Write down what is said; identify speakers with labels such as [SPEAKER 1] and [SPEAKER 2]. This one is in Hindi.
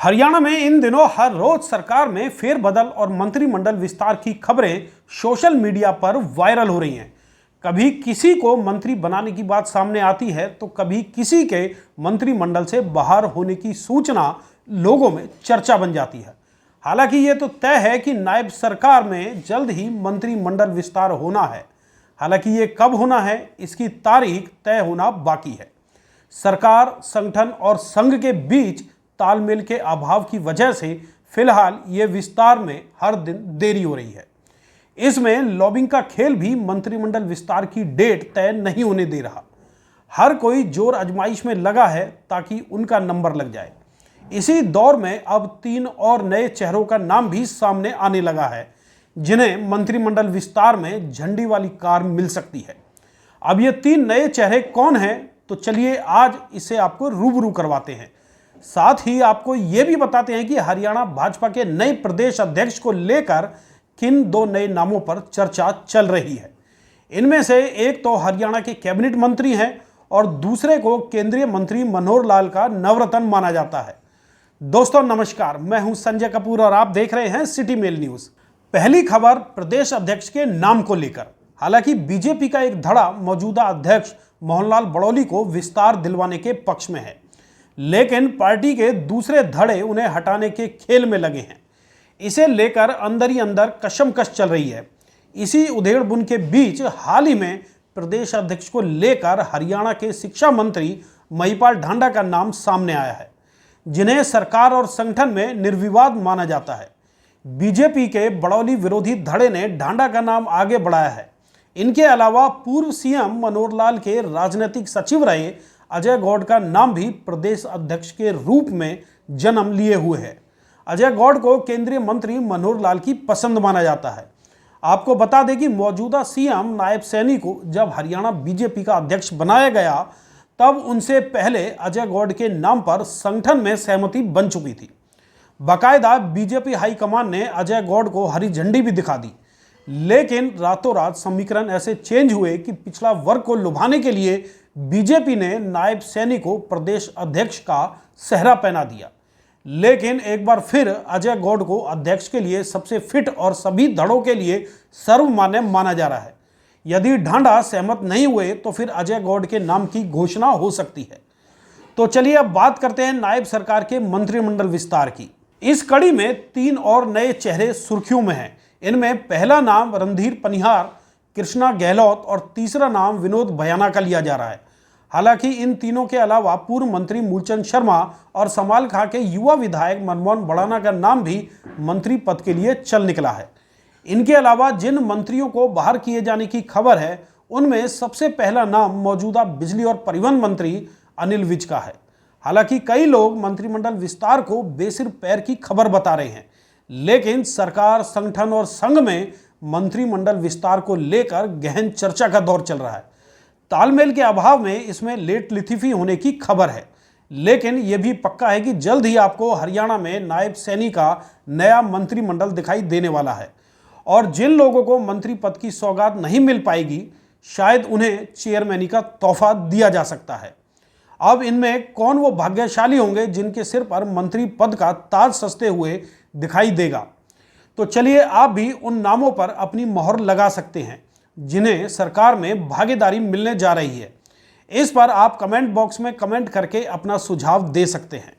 [SPEAKER 1] हरियाणा में इन दिनों हर रोज सरकार में फेरबदल और मंत्रिमंडल विस्तार की खबरें सोशल मीडिया पर वायरल हो रही हैं। कभी किसी को मंत्री बनाने की बात सामने आती है तो कभी किसी के मंत्रिमंडल से बाहर होने की सूचना लोगों में चर्चा बन जाती है। हालांकि ये तो तय है कि नायब सरकार में जल्द ही मंत्रिमंडल विस्तार होना है। हालांकि ये कब होना है, इसकी तारीख तय होना बाकी है। सरकार, संगठन और संघ के बीच तालमेल के अभाव की वजह से फिलहाल ये विस्तार में हर दिन देरी हो रही है। इसमें लॉबिंग का खेल भी मंत्रिमंडल विस्तार की डेट तय नहीं होने दे रहा। हर कोई जोर आजमाइश में लगा है ताकि उनका नंबर लग जाए। इसी दौर में अब 3 और नए चेहरों का नाम भी सामने आने लगा है, जिन्हें मंत्रिमंडल विस्तार में झंडी वाली कार मिल सकती है। अब ये 3 नए चेहरे कौन हैं, तो चलिए आज इसे आपको रूबरू करवाते हैं। साथ ही आपको ये भी बताते हैं कि हरियाणा भाजपा के नए प्रदेश अध्यक्ष को लेकर किन 2 नए नामों पर चर्चा चल रही है। इनमें से एक तो हरियाणा के कैबिनेट मंत्री हैं और दूसरे को केंद्रीय मंत्री मनोहर लाल का नवरत्न माना जाता है। दोस्तों नमस्कार, मैं हूं संजय कपूर और आप देख रहे हैं सिटी मेल न्यूज। पहली खबर प्रदेश अध्यक्ष के नाम को लेकर। हालांकि बीजेपी का एक धड़ा मौजूदा अध्यक्ष मोहनलाल बड़ौली को विस्तार दिलवाने के पक्ष में है, लेकिन पार्टी के दूसरे धड़े उन्हें हटाने के खेल में लगे हैं। इसे लेकर अंदर ही अंदर कशमकश चल रही है। इसी उधेड़-बुन के बीच हाल ही में प्रदेश अध्यक्ष को लेकर हरियाणा के शिक्षा मंत्री महिपाल ढांडा का नाम सामने आया है, जिन्हें सरकार और संगठन में निर्विवाद माना जाता है। बीजेपी के बड़ौली विरोधी धड़े ने ढांडा का नाम आगे बढ़ाया है। इनके अलावा पूर्व सीएम मनोहर लाल के राजनीतिक सचिव रहे अजय गौड़ का नाम भी प्रदेश अध्यक्ष के रूप में जन्म लिए हुए है। अजय गौड़ को केंद्रीय मंत्री मनोहर लाल की पसंद माना जाता है। आपको बता दें कि मौजूदा सीएम नायब सैनी को जब हरियाणा बीजेपी का अध्यक्ष बनाया गया, तब उनसे पहले अजय गौड़ के नाम पर संगठन में सहमति बन चुकी थी। बाकायदा बीजेपी हाईकमान ने अजय गौड़ को हरी झंडी भी दिखा दी, लेकिन रातों रात समीकरण ऐसे चेंज हुए कि पिछड़ा वर्ग को लुभाने के लिए बीजेपी ने नायब सैनी को प्रदेश अध्यक्ष का सेहरा पहना दिया। लेकिन एक बार फिर अजय गौड़ को अध्यक्ष के लिए सबसे फिट और सभी धड़ों के लिए सर्वमान्य माना जा रहा है। यदि ढांडा सहमत नहीं हुए तो फिर अजय गौड़ के नाम की घोषणा हो सकती है। तो चलिए अब बात करते हैं नायब सरकार के मंत्रिमंडल विस्तार की। इस कड़ी में 3 और नए चेहरे सुर्खियों में हैं। इनमें पहला नाम रणधीर पनिहार, कृष्णा गहलोत और तीसरा नाम विनोद भयाना का लिया जा रहा है। हालांकि इन तीनों के अलावा पूर्व मंत्री मूलचंद शर्मा और समालखां के युवा विधायक मनमोहन बड़ाना का नाम भी मंत्री पद के लिए चल निकला है। इनके अलावा जिन मंत्रियों को बाहर किए जाने की खबर है, उनमें सबसे पहला नाम मौजूदा बिजली और परिवहन मंत्री अनिल विज का है। हालांकि कई लोग मंत्रिमंडल विस्तार को बेसिर पैर की खबर बता रहे हैं, लेकिन सरकार, संगठन और संघ में मंत्रिमंडल विस्तार को लेकर गहन चर्चा का दौर चल रहा है। तालमेल के अभाव में इसमें लेट लिथिफी होने की खबर है, लेकिन यह भी पक्का है कि जल्द ही आपको हरियाणा में नायब सैनी का नया मंत्रिमंडल दिखाई देने वाला है। और जिन लोगों को मंत्री पद की सौगात नहीं मिल पाएगी, शायद उन्हें चेयरमैनी का तोहफा दिया जा सकता है। अब इनमें कौन वो भाग्यशाली होंगे जिनके सिर पर मंत्री पद का ताज सजते हुए दिखाई देगा? तो चलिए आप भी उन नामों पर अपनी मोहर लगा सकते हैं जिन्हें सरकार में भागीदारी मिलने जा रही है। इस पर आप कमेंट बॉक्स में कमेंट करके अपना सुझाव दे सकते हैं।